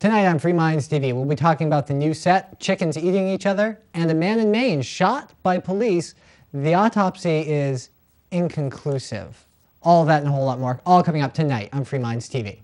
Tonight on Free Minds TV, we'll be talking about the new set, chickens eating each other, and a man in Maine shot by police. The autopsy is inconclusive. All of that and a whole lot more, all coming up tonight on Free Minds TV.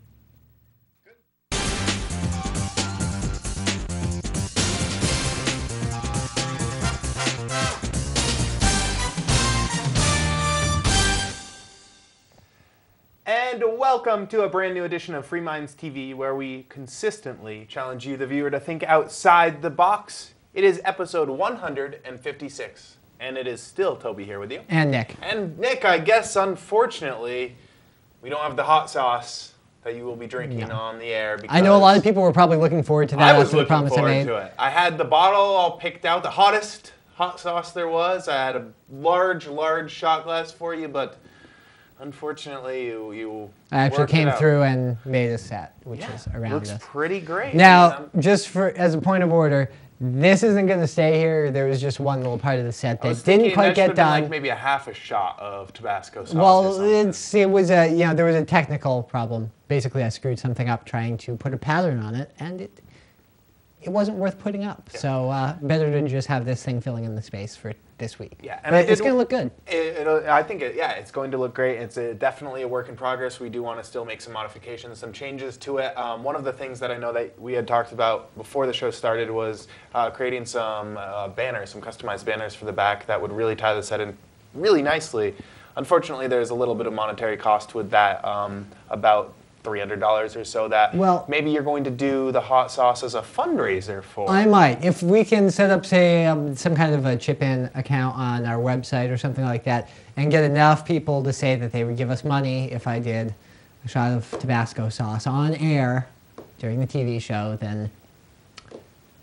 And welcome to a brand new edition of Free Minds TV, where we consistently challenge you, the viewer, to think outside the box. It is episode 156, and it is still Toby here with you. And Nick. And Nick, I guess, unfortunately, we don't have the hot sauce that you will be drinking on the air. I know a lot of people were probably looking forward to that. I was looking forward to it. I had the bottle all picked out, the hottest hot sauce there was. I had a large shot glass for you, but unfortunately, you I actually came through and made a set, which is around looks us. Pretty great. Now, just as a point of order, this isn't going to stay here. There was just one little part of the set that didn't quite get done. Like maybe a half a shot of Tabasco sauce. Well, it was a there was a technical problem. Basically, I screwed something up trying to put a pattern on it, and it wasn't worth putting up. Yeah. So better than just have this thing filling in the space for this week. Yeah, and but it's going to look good. I think it's going to look great. It's definitely a work in progress. We do want to still make some modifications, some changes to it. One of the things that I know that we had talked about before the show started was creating some banners, some customized banners for the back that would really tie the set in really nicely. Unfortunately, there's a little bit of monetary cost with that, about $300 or so, that maybe you're going to do the hot sauce as a fundraiser for. I might. If we can set up, say, some kind of a chip-in account on our website or something like that, and get enough people to say that they would give us money if I did a shot of Tabasco sauce on air during the TV show, then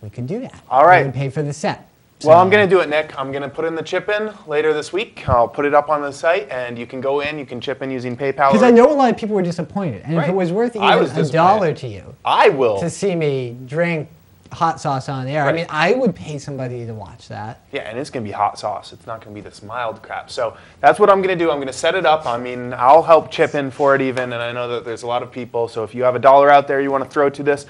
we could do that. All right. We would pay for the set. So, well, I'm going to do it, Nick. I'm going to put in the chip in later this week. I'll put it up on the site, and you can go in, you can chip in using PayPal. Because I know a lot of people were disappointed. And if it was worth even $1 to you, I will. To see me drink hot sauce on air. Right. I mean, I would pay somebody to watch that. Yeah, and it's going to be hot sauce. It's not going to be this mild crap. So that's what I'm going to do. I'm going to set it up. I mean, I'll help chip in for it even, and I know that there's a lot of people. So if you have $1 out there you want to throw to this,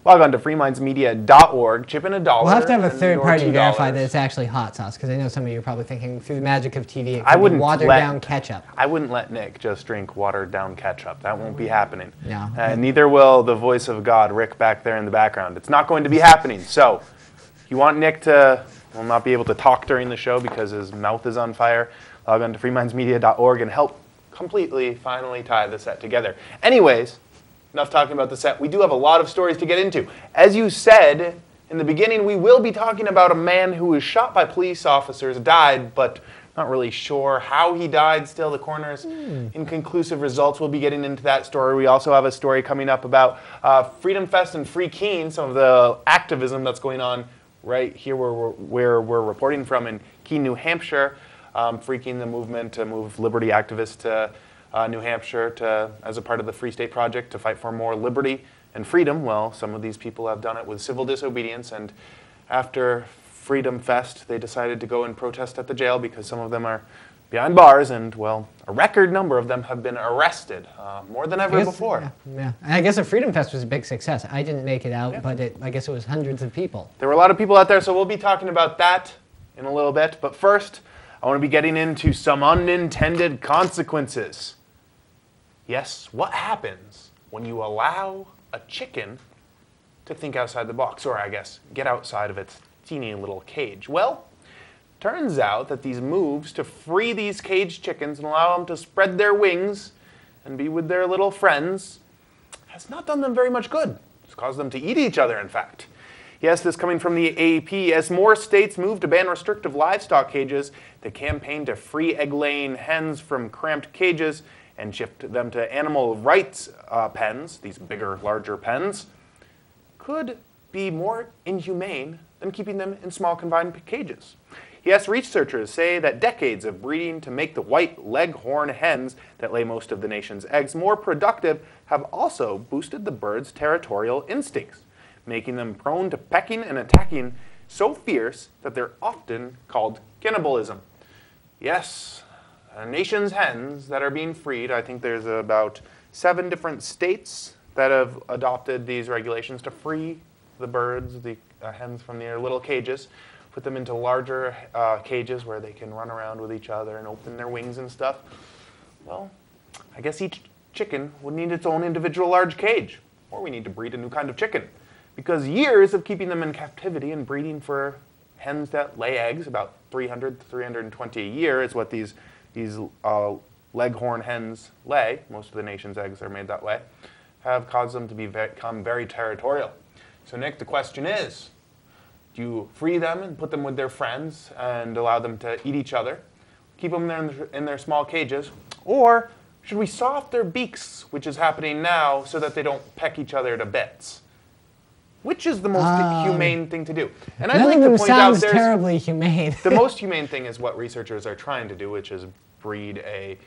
log on to freemindsmedia.org, chip in $1. We'll have to have a third party verify that it's actually hot sauce, because I know some of you are probably thinking through the magic of TV, it could be watered down ketchup. I wouldn't let Nick just drink watered down ketchup. That won't be happening. No. Neither will the voice of God, Rick, back there in the background. It's not going to be happening. So if you want Nick to not be able to talk during the show because his mouth is on fire, log on to freemindsmedia.org and help finally tie the set together. Anyways, enough talking about the set. We do have a lot of stories to get into. As you said in the beginning, we will be talking about a man who was shot by police officers, died, but not really sure how he died. Still, the coroner's inconclusive results. We'll be getting into that story. We also have a story coming up about Freedom Fest and Free Keene, some of the activism that's going on right here where we're reporting from in Keene, New Hampshire. Free Keene, the movement to move liberty activists to New Hampshire as a part of the Free State Project to fight for more liberty and freedom. Well, some of these people have done it with civil disobedience, and after Freedom Fest, they decided to go and protest at the jail because some of them are behind bars, and, well, a record number of them have been arrested, more than ever before. Yeah. And I guess the Freedom Fest was a big success. I didn't make it out, but I guess it was hundreds of people. There were a lot of people out there, so we'll be talking about that in a little bit. But first, I want to be getting into some unintended consequences. Yes, what happens when you allow a chicken to think outside the box, or I guess get outside of its teeny little cage? Well, turns out that these moves to free these caged chickens and allow them to spread their wings and be with their little friends has not done them very much good. It's caused them to eat each other, in fact. Yes, this coming from the AP. As more states move to ban restrictive livestock cages, the campaign to free egg-laying hens from cramped cages and shift them to animal rights pens, these bigger, larger pens, could be more inhumane than keeping them in small, confined cages. Yes, researchers say that decades of breeding to make the white leghorn hens that lay most of the nation's eggs more productive have also boosted the birds' territorial instincts, making them prone to pecking and attacking so fierce that they're often called cannibalism. Yes, our nation's hens that are being freed, I think there's about 7 different states that have adopted these regulations to free the birds, the hens from their little cages, put them into larger cages where they can run around with each other and open their wings and stuff. Well, I guess each chicken would need its own individual large cage, or we need to breed a new kind of chicken. Because years of keeping them in captivity and breeding for hens that lay eggs, about 300 to 320 a year is what these leghorn hens lay. Most of the nation's eggs are made that way, have caused them to become very territorial. So Nick, the question is, do you free them and put them with their friends and allow them to eat each other, keep them in their small cages, or should we saw off their beaks, which is happening now, so that they don't peck each other to bits? Which is the most humane thing to do? And I'd like to point out there's terribly humane. The most humane thing is what researchers are trying to do, which is breed a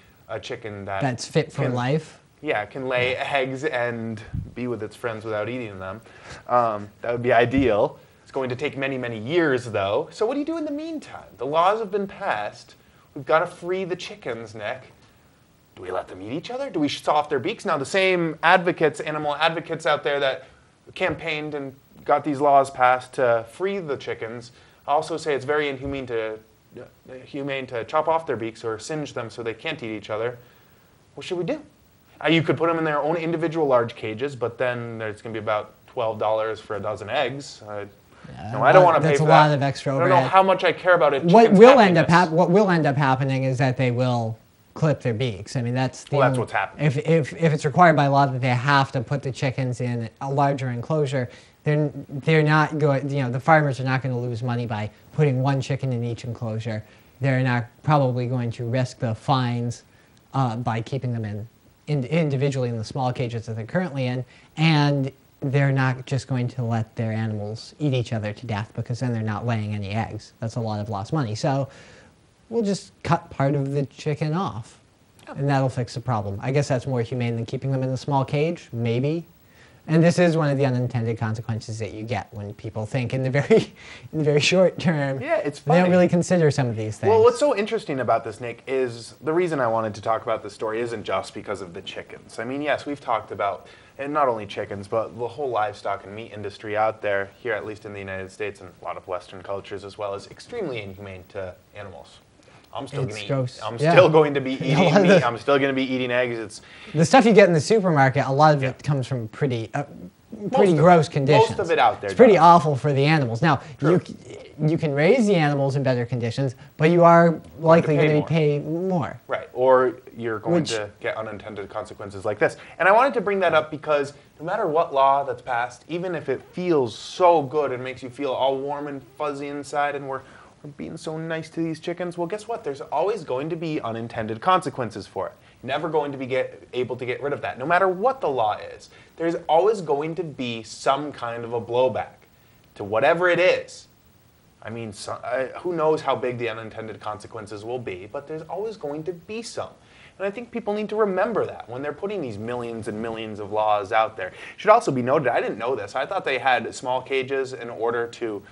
chicken that's fit for life. Yeah, can lay eggs and be with its friends without eating them. That would be ideal. It's going to take many, many years, though. So what do you do in the meantime? The laws have been passed. We've got to free the chickens, Nick. Do we let them eat each other? Do we saw off their beaks? Now, the same advocates, animal advocates out there that campaigned and got these laws passed to free the chickens also say it's very inhumane to chop off their beaks or singe them so they can't eat each other. What should we do? You could put them in their own individual large cages, but then there's going to be about $12 for a dozen eggs. No, I don't want to pay for that. That's a lot of extra overhead. I don't know how much I care about it. What will end up happening is that they will clip their beaks. I mean, that's what's happening. If it's required by law that they have to put the chickens in a larger enclosure, they're not going. The farmers are not going to lose money by putting one chicken in each enclosure. They're not probably going to risk the fines by keeping them individually in the small cages that they're currently in, and they're not just going to let their animals eat each other to death, because then they're not laying any eggs. That's a lot of lost money. So we'll just cut part of the chicken off, and that'll fix the problem. I guess that's more humane than keeping them in a small cage, maybe. And this is one of the unintended consequences that you get when people think in the very short term. Yeah, it's funny. They don't really consider some of these things. Well, what's so interesting about this, Nick, is the reason I wanted to talk about this story isn't just because of the chickens. I mean, yes, we've talked about, and not only chickens, but the whole livestock and meat industry out there, here at least in the United States and a lot of Western cultures as well, is extremely inhumane to animals. I'm still going to be eating meat. I'm still going to be eating eggs. The stuff you get in the supermarket, a lot of it comes from pretty gross conditions. Most of it out there. It's pretty awful for the animals. Now, you can raise the animals in better conditions, but you are likely going to pay more. Right, or you're going to get unintended consequences like this. And I wanted to bring that up because no matter what law that's passed, even if it feels so good and makes you feel all warm and fuzzy inside and we're being so nice to these chickens, well, guess what? There's always going to be unintended consequences for it. You're never going to be able to get rid of that. No matter what the law is, there's always going to be some kind of a blowback to whatever it is. I mean, who knows how big the unintended consequences will be, but there's always going to be some. And I think people need to remember that when they're putting these millions and millions of laws out there. It should also be noted, I didn't know this. I thought they had small cages in order to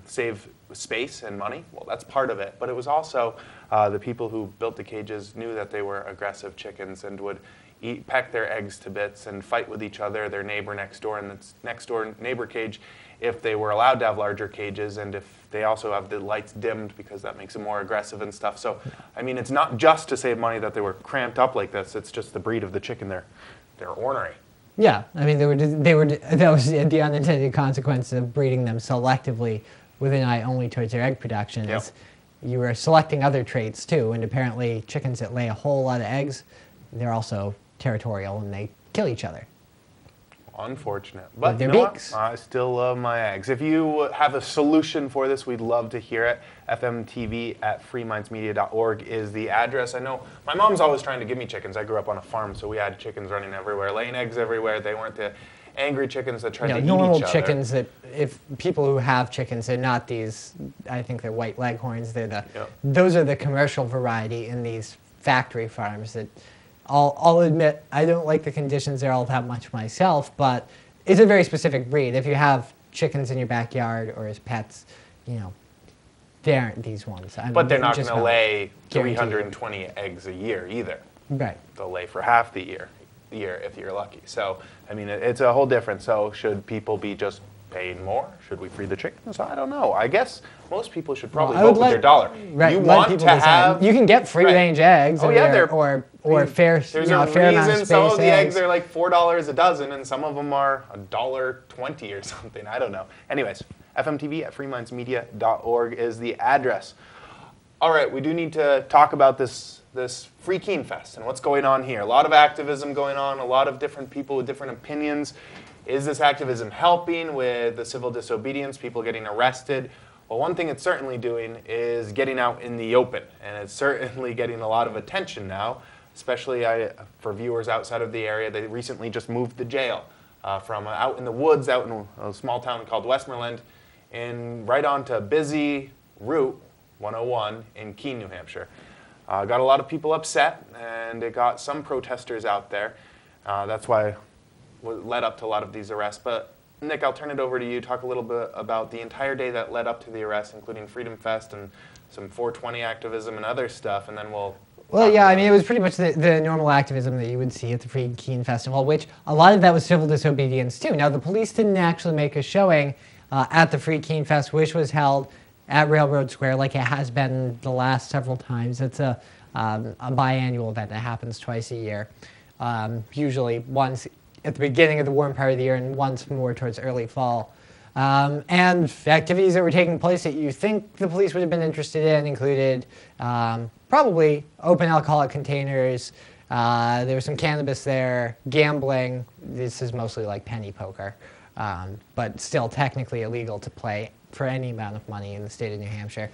save space and money. Well, that's part of it, but it was also the people who built the cages knew that they were aggressive chickens and would peck their eggs to bits and fight with each other, their neighbor next door and the next door neighbor cage, if they were allowed to have larger cages, and if they also have the lights dimmed because that makes them more aggressive and stuff. So, I mean, it's not just to save money that they were cramped up like this. It's just the breed of the chicken. They're ornery. Yeah, I mean, that was the unintended consequence of breeding them selectively with an eye only towards their egg production. Yep. You were selecting other traits too, and apparently chickens that lay a whole lot of eggs, they're also territorial and they kill each other. Unfortunate. But their you know beaks. What? I still love my eggs. If you have a solution for this, we'd love to hear it. fmtv@freemindsmedia.org is the address. I know my mom's always trying to give me chickens. I grew up on a farm, so we had chickens running everywhere, laying eggs everywhere. They weren't the angry chickens that tried to eat each other. Normal chickens that, if people who have chickens, they're not these, I think they're white leghorns. They're those are the commercial variety in these factory farms that I'll admit I don't like the conditions there all that much myself, but it's a very specific breed. If you have chickens in your backyard or as pets, they aren't these ones. But they're not going to lay 320 eggs a year either. Right. They'll lay for half the year. year if you're lucky. So, I mean, it's a whole different. So, should people be just paying more? Should we free the chickens? I don't know. I guess most people should probably vote with their dollar. Right, you let want people to decide. have... You can get free-range eggs or fair, there's a fair amount of space some of the eggs eggs are like $4 a dozen, and some of them are $1.20 or something. I don't know. Anyways, fmtv@freemindsmedia.org is the address. All right, we do need to talk about this Free Keene Fest and what's going on here. A lot of activism going on, a lot of different people with different opinions. Is this activism helping with the civil disobedience, people getting arrested? Well, one thing it's certainly doing is getting out in the open, and it's certainly getting a lot of attention now, especially for viewers outside of the area. They recently just moved the jail from out in the woods, out in a small town called Westmoreland, and right onto busy Route 101 in Keene, New Hampshire. Got a lot of people upset, and it got some protesters out there. That's why it led up to a lot of these arrests. But Nick, I'll turn it over to you. Talk a little bit about the entire day that led up to the arrest, including Freedom Fest and some 420 activism and other stuff, and then we'll... Well, yeah, I mean, it was pretty much the normal activism that you would see at the Free Keene Festival, which a lot of that was civil disobedience, too. Now, the police didn't actually make a showing at the Free Keene Fest, which was held at Railroad Square, like it has been the last several times. It's a biannual event that happens twice a year, usually once at the beginning of the warm part of the year and once more towards early fall. And activities that were taking place that you think the police would have been interested in included probably open alcoholic containers, there was some cannabis there, gambling. This is mostly like penny poker, but still technically illegal to play for any amount of money in the state of New Hampshire.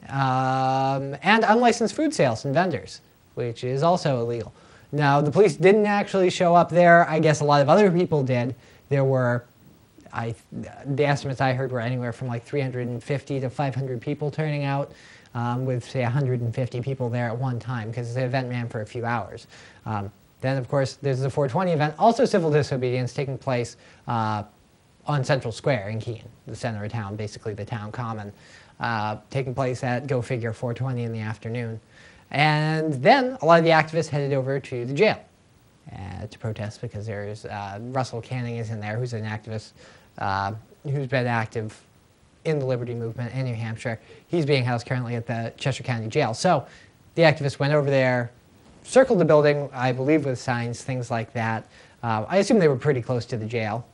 And unlicensed food sales and vendors, which is also illegal. Now, the police didn't actually show up there. I guess a lot of other people did. There were, the estimates I heard were anywhere from like 350 to 500 people turning out, with say 150 people there at one time because the event ran for a few hours. Then, of course, there's the 420 event, also civil disobedience taking place on Central Square in Keene, the center of town, basically the town common, taking place at, go figure, 4:20 in the afternoon. And then a lot of the activists headed over to the jail to protest because there's Russell Canning is in there, who's an activist who's been active in the liberty movement in New Hampshire. He's being housed currently at the Cheshire County Jail. So the activists went over there, circled the building, I believe with signs, things like that. I assume they were pretty close to the jail.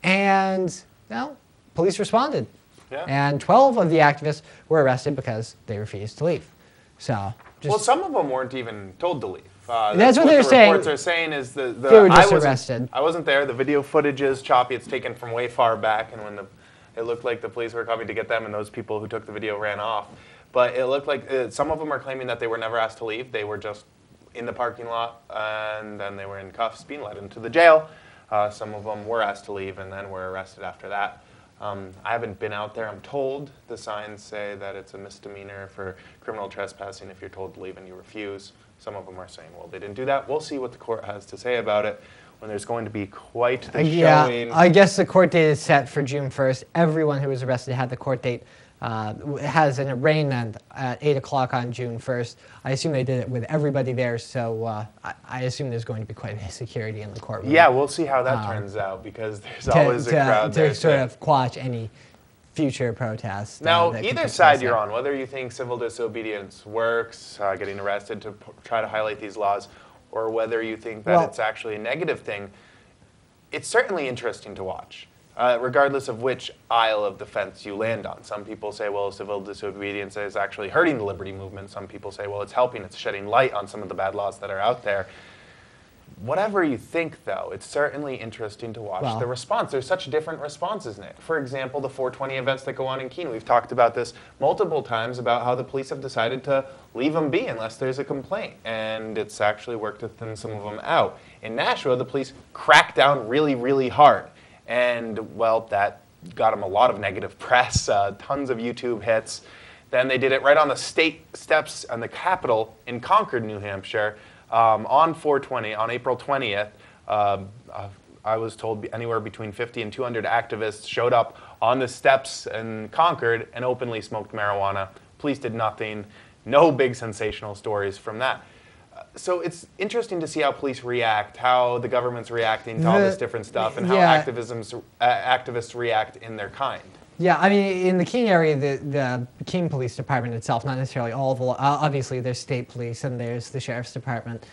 And, well, police responded. Yeah. And 12 of the activists were arrested because they refused to leave. So, well, some of them weren't even told to leave. That's what they're saying. Reports are saying is they were just arrested. I wasn't there. The video footage is choppy. It's taken from way far back, and when it looked like the police were coming to get them, and those people who took the video ran off. But it looked like some of them are claiming that they were never asked to leave. They were just in the parking lot, and then they were in cuffs, being led into the jail. Some of them were asked to leave, and then were arrested after that. I haven't been out there. I'm told the signs say that it's a misdemeanor for criminal trespassing if you're told to leave and you refuse. Some of them are saying, well, they didn't do that. We'll see what the court has to say about it when there's going to be quite the showing. I guess the court date is set for June 1st. Everyone who was arrested had the court date, has an arraignment at 8 o'clock on June 1st. I assume they did it with everybody there, so I assume there's going to be quite a bit of security in the courtroom. Yeah, we'll see how that turns out, because there's always a crowd there. To sort of quash any future protests. Now, either side you're on, whether you think civil disobedience works, getting arrested to try to highlight these laws, or whether you think that it's actually a negative thing, it's certainly interesting to watch. Regardless of which aisle of the fence you land on. Some people say, well, civil disobedience is actually hurting the liberty movement. Some people say, well, it's helping, it's shedding light on some of the bad laws that are out there. Whatever you think, though, it's certainly interesting to watch the response. There's such different responses, Nick. For example, the 420 events that go on in Keene. We've talked about this multiple times about how the police have decided to leave them be unless there's a complaint. And it's actually worked to thin some of them out. In Nashua, the police cracked down really, really hard. And, well, that got them a lot of negative press, tons of YouTube hits. Then they did it right on the state steps on the Capitol in Concord, New Hampshire, on 420, on April 20th. I was told anywhere between 50 and 200 activists showed up on the steps in Concord and openly smoked marijuana. Police did nothing. No big sensational stories from that. so it's interesting to see how police react, how the government's reacting to all this different stuff, and how activists react in their kind. Yeah, I mean, in the Keene area, the Keene Police Department itself, not necessarily all of the, obviously there's state police and there's the sheriff's department.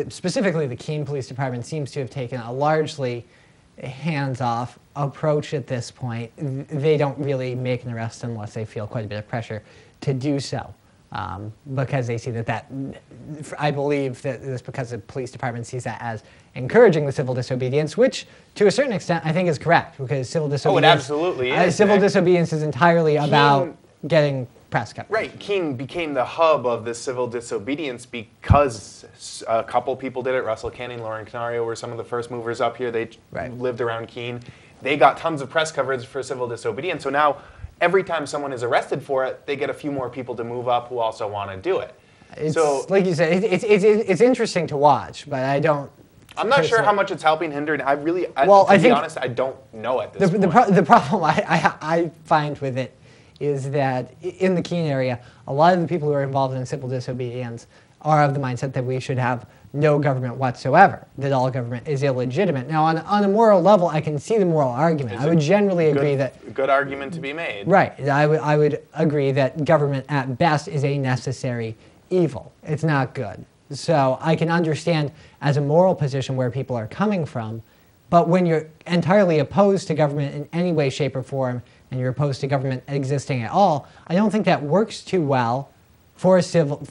Specifically, the Keene Police Department seems to have taken a largely hands-off approach at this point. They don't really make an arrest unless they feel quite a bit of pressure to do so. Because they see that I believe that it's because the police department sees that as encouraging the civil disobedience, which to a certain extent I think is correct, because civil disobedience. Oh, it absolutely is. Civil disobedience is entirely about getting press coverage. Right. Keene became the hub of this civil disobedience because a couple people did it. Russell Canning, Lauren Canario were some of the first movers up here. They lived around Keene. They got tons of press coverage for civil disobedience. So now, every time someone is arrested for it, they get a few more people to move up who also want to do it. So, like you said, it's interesting to watch, but I don't. I'm not sure how much it's helping, hindering. To be honest, I don't know at this point. The problem I find with it is that in the Keene area, a lot of the people who are involved in civil disobedience are of the mindset that we should have no government whatsoever, that all government is illegitimate. Now, on a moral level, I can see the moral argument. I would generally agree that... Good argument to be made. Right. I would agree that government, at best, is a necessary evil. It's not good. So I can understand as a moral position where people are coming from, but when you're entirely opposed to government in any way, shape, or form, and you're opposed to government existing at all, I don't think that works too well for a civil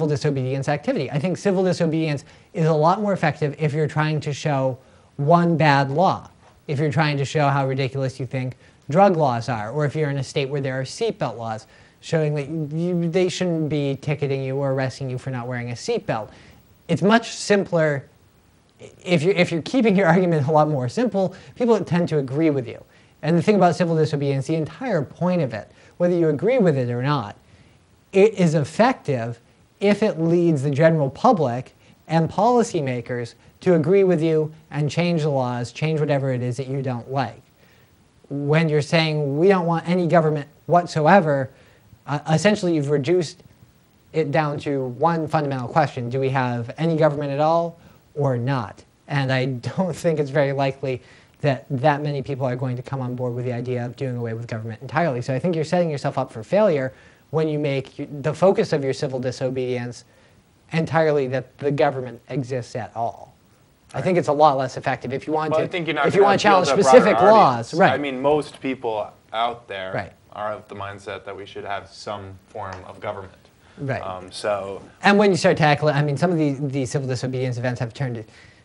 disobedience activity. I think civil disobedience is a lot more effective if you're trying to show one bad law, if you're trying to show how ridiculous you think drug laws are, or if you're in a state where there are seatbelt laws showing that they shouldn't be ticketing you or arresting you for not wearing a seatbelt. It's much simpler. If you're keeping your argument a lot more simple, people tend to agree with you. And the thing about civil disobedience, the entire point of it, whether you agree with it or not, it is effective if it leads the general public and policymakers to agree with you and change the laws, change whatever it is that you don't like. When you're saying we don't want any government whatsoever, essentially you've reduced it down to one fundamental question: do we have any government at all or not? And I don't think it's very likely that many people are going to come on board with the idea of doing away with government entirely. So I think you're setting yourself up for failure when you make the focus of your civil disobedience entirely that the government exists at all. I think it's a lot less effective if you want to challenge specific laws. Right. I mean, most people out there are of the mindset that we should have some form of government. Right. And when you start tackling, I mean, some of the civil disobedience events have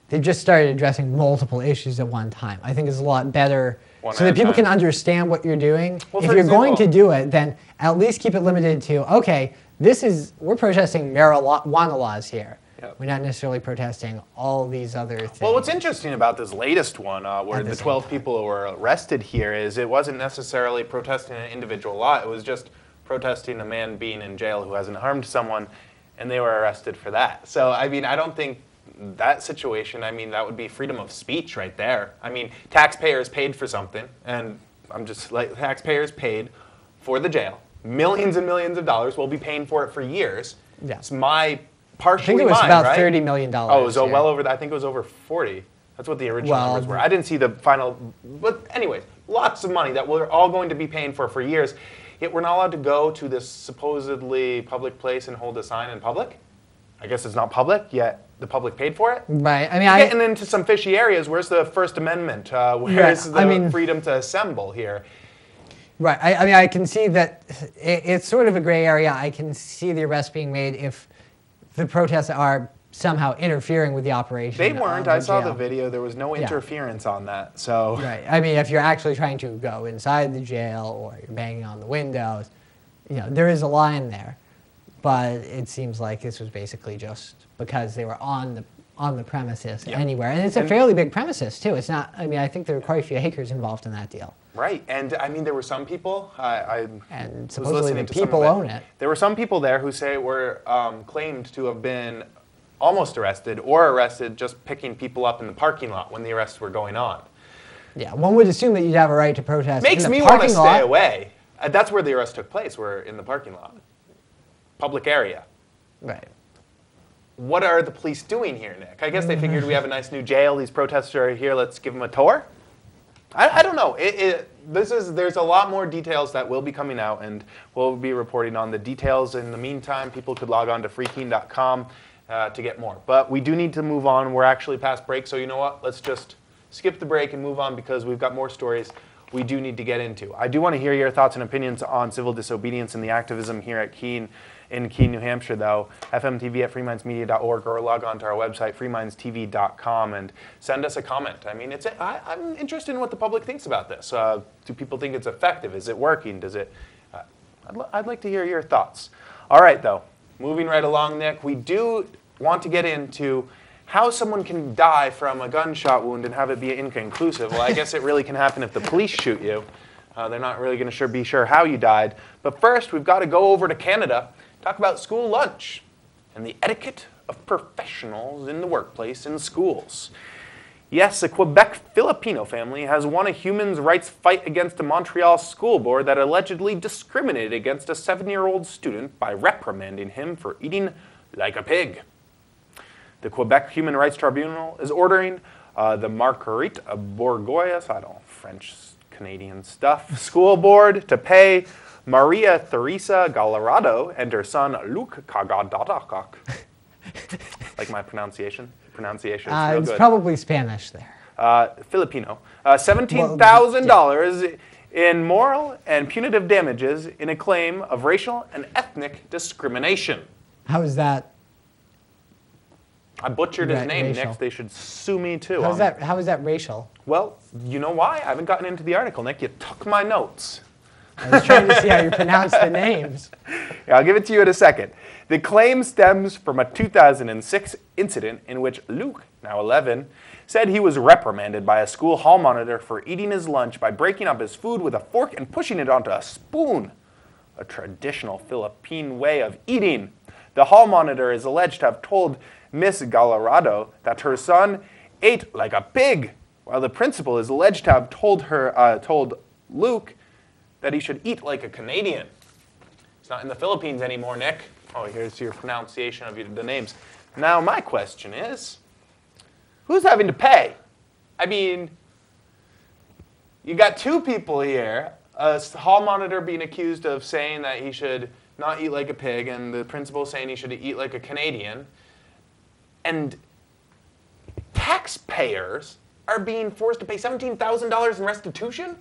they've just started addressing multiple issues at one time. I think it's a lot better so that people can understand what you're doing. Well, if you're going to do it, then at least keep it limited to, okay, we're protesting marijuana laws here. Yep. We're not necessarily protesting all these other things. Well, what's interesting about this latest one, where the 12 people who were arrested here, is it wasn't necessarily protesting an individual law. It was just protesting a man being in jail who hasn't harmed someone, and they were arrested for that. So, I mean, I don't think that situation, I mean, that would be freedom of speech right there. I mean, taxpayers paid for something, and I'm just like, taxpayers paid for the jail. Millions and millions of dollars. We'll be paying for it for years. Yeah. It's partially mine, I think it was about right? $30 million. Oh, it was well over that. I think it was over 40. That's what the original numbers were. I didn't see the final, but anyways, lots of money that we're all going to be paying for years. Yet we're not allowed to go to this supposedly public place and hold a sign in public. I guess it's not public, yet the public paid for it. Right. I mean, getting into some fishy areas. Where's the First Amendment? Where's the freedom to assemble here? Right. I mean, I can see that it's sort of a gray area. I can see the arrest being made if the protests are somehow interfering with the operation. They weren't. I saw the video. There was no interference on that. So. Right. I mean, if you're actually trying to go inside the jail or you're banging on the windows, there is a line there. But it seems like this was basically just because they were on the premises anywhere. And it's a fairly big premises, too. It's not, I mean, I think there were quite a few acres involved in that deal. Right. And, I mean, there were some people, and supposedly the people own it. There were some people there who were claimed to have been almost arrested or arrested just picking people up in the parking lot when the arrests were going on. Yeah, one would assume that you'd have a right to protest Makes in the me parking want to lot. stay away. That's where the arrest took place, were in the parking lot. Public area. Right. what are the police doing here, Nick? I guess they figured we have a nice new jail. These protesters are here. Let's give them a tour. I don't know. There's a lot more details that will be coming out, and we'll be reporting on the details. In the meantime, people could log on to freekeen.com to get more. But we do need to move on. We're actually past break, so you know what? Let's just skip the break and move on because we've got more stories we do need to get into. I do want to hear your thoughts and opinions on civil disobedience and the activism here at Keene, in Keene, New Hampshire, though. FMTV at freemindsmedia.org, or log on to our website, freemindstv.com, and send us a comment. I mean, I'm interested in what the public thinks about this. Do people think it's effective? Is it working? Does it? I'd like to hear your thoughts. All right, though, moving right along, Nick, we do want to get into how someone can die from a gunshot wound and have it be inconclusive. Well, I guess it really can happen if the police shoot you. They're not really going to be sure how you died. But first, we've got to go over to Canada, talk about school lunch and the etiquette of professionals in the workplace and schools. Yes, a Quebec Filipino family has won a human rights fight against a Montreal school board that allegedly discriminated against a 7-year-old student by reprimanding him for eating like a pig. The Quebec Human Rights Tribunal is ordering the Marguerite Bourgois, French Canadian stuff, school board to pay Maria Theresa Gallardo and her son Luc Cagadadakak. Like my pronunciation? Pronunciation is real it's good. probably Spanish there. Filipino. $17,000 in moral and punitive damages in a claim of racial and ethnic discrimination. How is that? I butchered his name, racial. Nick. They should sue me, too. How is that racial? Well, you know why? I haven't gotten into the article, Nick. You took my notes. I was trying to see how you pronounce the names. Yeah, I'll give it to you in a second. The claim stems from a 2006 incident in which Luke, now 11, said he was reprimanded by a school hall monitor for eating his lunch by breaking up his food with a fork and pushing it onto a spoon, a traditional Philippine way of eating. The hall monitor is alleged to have told Miss Gallardo that her son ate like a pig, while the principal is alleged to have told Luke that he should eat like a Canadian. It's not in the Philippines anymore, Nick. Oh, here's your pronunciation of the names. Now, my question is, who's having to pay? I mean, you got two people here, a hall monitor being accused of saying that he should not eat like a pig, and the principal saying he should eat like a Canadian. And taxpayers are being forced to pay $17,000 in restitution?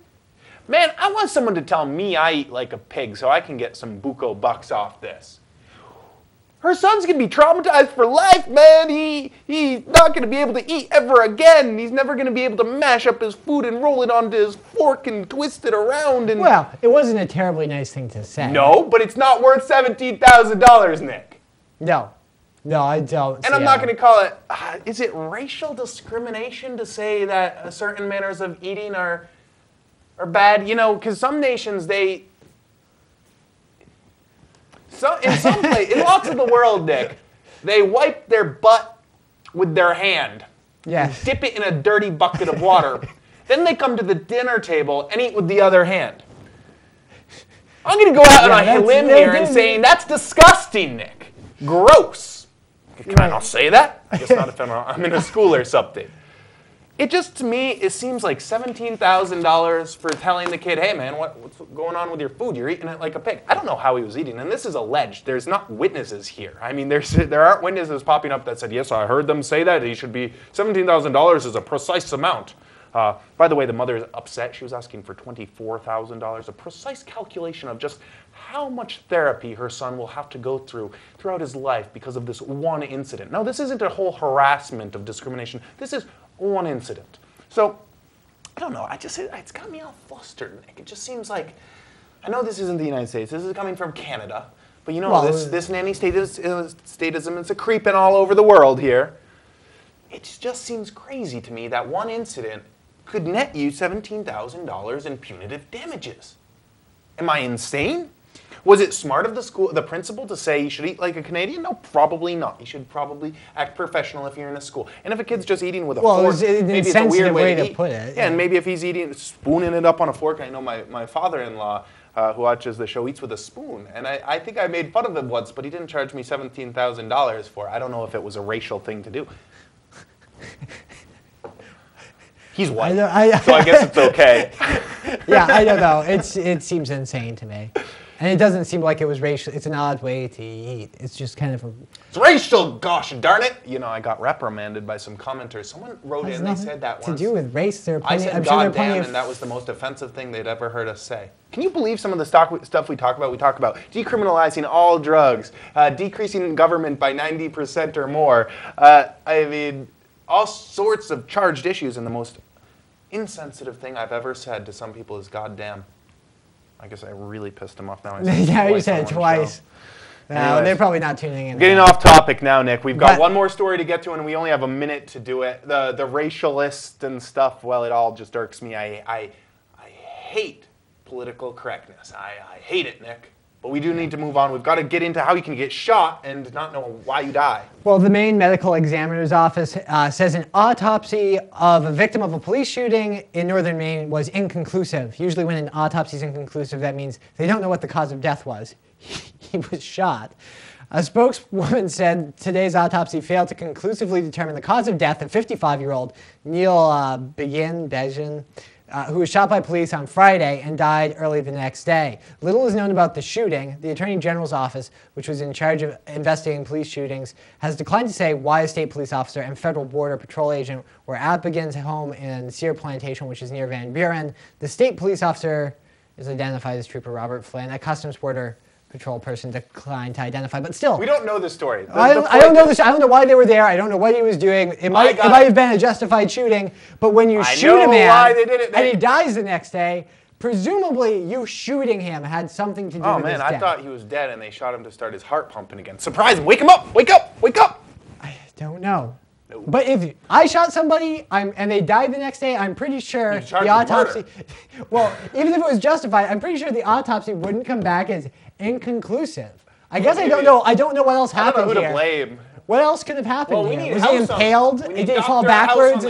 Man, I want someone to tell me I eat like a pig so I can get some buco bucks off this. Her son's going to be traumatized for life, man. He's not going to be able to eat ever again. He's never going to be able to mash up his food and roll it onto his fork and twist it around. And Well, it wasn't a terribly nice thing to say. no, but it's not worth $17,000, Nick. No, I don't. And I'm not going to call it, is it racial discrimination to say that certain manners of eating are bad? You know, because some nations, in lots of the world, Nick, they wipe their butt with their hand. Yes. Dip it in a dirty bucket of water. Then they come to the dinner table and eat with the other hand. I'm going to go out on a limb here and saying that's disgusting, Nick. Gross. Can I not say that? I guess not if I'm in a school or something. It just, to me, it seems like $17,000 for telling the kid, hey, man, what's going on with your food? You're eating it like a pig. I don't know how he was eating, and this is alleged. There's not witnesses here. I mean, there aren't witnesses popping up that said, yes, I heard them say that. He should be $17,000 is a precise amount. By the way, the mother is upset. She was asking for $24,000, a precise calculation of just how much therapy her son will have to go through throughout his life because of this one incident. No, this isn't a whole harassment of discrimination. This is one incident. So, I don't know. It's got me all flustered, Nick. It just seems like, I know this isn't the United States. This is coming from Canada. But you know, this nanny statism is a creeping all over the world here. It just seems crazy to me that one incident could net you $17,000 in punitive damages. Am I insane? Was it smart of the principal to say you should eat like a Canadian? No, probably not. You should probably act professional if you're in a school. And if a kid's just eating with a fork, maybe it's a weird way to put it. Yeah, and maybe if he's spooning it up on a fork. I know my father-in-law who watches the show, eats with a spoon. And I think I made fun of him once, but he didn't charge me $17,000 for it. I don't know if it was a racial thing to do. He's white, so I guess it's okay. Yeah, I don't know. It seems insane to me. And it doesn't seem like it was racial. It's an odd way to eat. It's just kind of a... It's racial, gosh darn it! You know, I got reprimanded by some commenters. Someone wrote in, they said that once. To do with race, there are I plenty... said I'm sure there are goddamn, plenty and that was the most offensive thing they'd ever heard us say. Can you believe some of the stuff we talk about? We talk about decriminalizing all drugs, decreasing government by 90% or more. I mean, all sorts of charged issues, and the most insensitive thing I've ever said to some people is goddamn. I guess I really pissed them off now. Yeah, you said it twice. They're probably not tuning in. Getting off topic now, Nick. We've got one more story to get to, and we only have a minute to do it. The racialist and stuff, well, it all just irks me. I hate political correctness. I hate it, Nick. But we do need to move on. We've got to get into how you can get shot and not know why you die. Well, the Maine Medical Examiner's Office says an autopsy of a victim of a police shooting in northern Maine was inconclusive. Usually when an autopsy is inconclusive, that means they don't know what the cause of death was. He was shot. A spokeswoman said today's autopsy failed to conclusively determine the cause of death of 55-year-old Neil Bejan, who was shot by police on Friday and died early the next day. Little is known about the shooting. The Attorney General's office, which was in charge of investigating police shootings, has declined to say why a state police officer and federal border patrol agent were at Begin's home in Sear Plantation, which is near Van Buren. The state police officer is identified as Trooper Robert Flynn. A Customs Border Patrol person declined to identify, but still. We don't know the story. I don't know this. I don't know why they were there. I don't know what he was doing. It might have been a justified shooting, but when you shoot a man and he dies the next day, presumably you shooting him had something to do with his death. Oh man, I thought he was dead and they shot him to start his heart pumping again. Surprise him! Wake him up! Wake up! Wake up! I don't know. No. But if I shot somebody and they died the next day, I'm pretty sure the autopsy... Well, even if it was justified, I'm pretty sure the autopsy wouldn't come back as inconclusive. I guess I don't know. I don't know what else happened here. I don't know who to blame. What else could have happened here? Was he impaled? Did he fall backwards?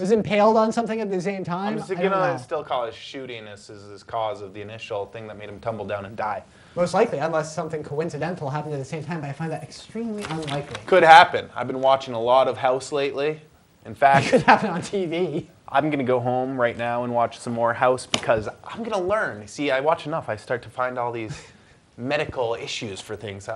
Was impaled on something at the same time? I'm gonna still call it shooting as his cause of the initial thing that made him tumble down and die. Most likely, unless something coincidental happened at the same time, but I find that extremely unlikely. Could happen. I've been watching a lot of House lately. In fact, it could happen on TV. I'm gonna go home right now and watch some more House because I'm gonna learn. See, I watch enough, I start to find all these medical issues for things.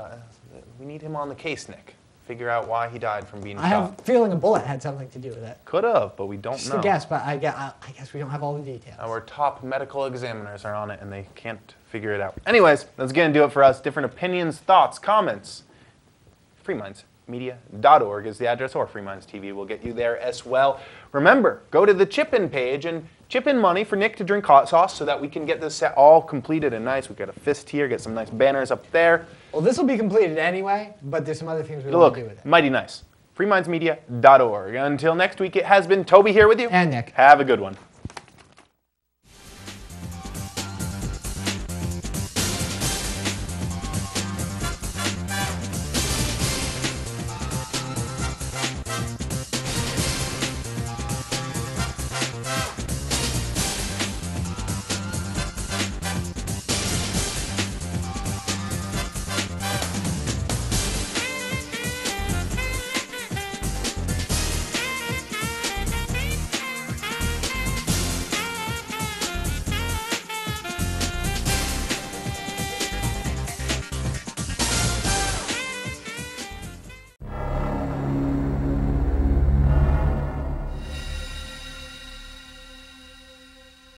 We need him on the case, Nick. Figure out why he died from being shot. I have a feeling a bullet had something to do with it. Could have, but we don't know. Just a guess, but I guess we don't have all the details. Our top medical examiners are on it, and they can't figure it out. Anyways, that's going to do it for us. Different opinions, thoughts, comments. freemindsmedia.org is the address, or Freeminds TV will get you there as well. Remember, go to the chip-in page and chip in money for Nick to drink hot sauce so that we can get this set all completed and nice. We've got a fist here, get some nice banners up there. Well, this will be completed anyway, but there's some other things we want to do with it. Mighty nice. freemindsmedia.org. Until next week, it has been Toby here with you. And Nick. Have a good one.